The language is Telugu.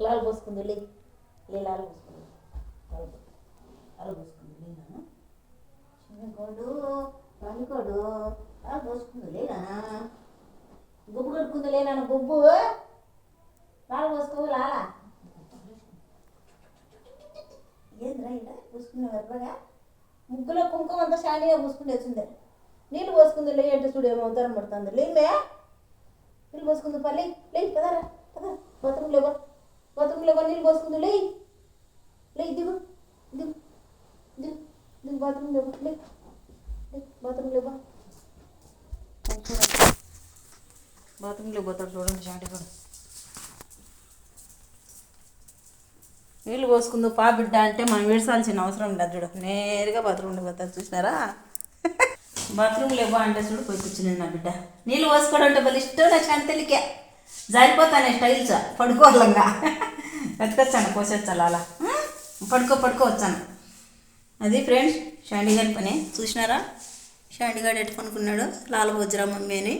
లాలు పోసుకుంది లే లాలు పోసుకుంది లాలు పోసుకుంది లేనా చిన్నకోడు పనికోడు లాలు పోసుకుంది లేనా గుబ్బు కడుక్కుంది లేనా గుబ్బు లాలు పోసుకో లాలా ఏంద్రా ఇక్కడ పూసుకునే వరపగా ముగ్గులో కుంకుమ అంతా షాండీగా పూసుకుంటే వచ్చింది నీళ్ళు పోసుకుంది లే అంటే చూడు ఏమో అవతారం పడుతుంది లేమే నీళ్ళు పోసుకుంది పల్లి లే కదరా కదా బాత్రూంలో నీళ్ళు పోసుకుంది లే లే దిగు దిగు దిగు దిగు బాత్రూంలో లే బాత్రూంలో బాత్రూంలో పోతాడు చూడండి షాండీ కూడా నీళ్ళు పోసుకుందు పా బిడ్డ అంటే మనం ఏడ్చాల్సిన అవసరం ఉండదు చూడు నేరుగా బాత్రూంలో పోతారు చూసినారా బాత్రూంలో ఇవ్వ అంటే చూడు పోయి కూర్చుని నా బిడ్డ నీళ్ళు పోసుకోవడం అంటే బలి ఇష్టం నా శాంతలికే జారిపోతానే స్టైల్స్ పడుకోవాలంగా బతికొచ్చాను కోసొచ్చాను అలా పడుకోవచ్చాను అది ఫ్రెండ్స్ షాండీ గారి పని చూసినారా షాండీ గారు ఎట్టు పనుకున్నాడు లాల బొజ్జరా మమ్మీ అని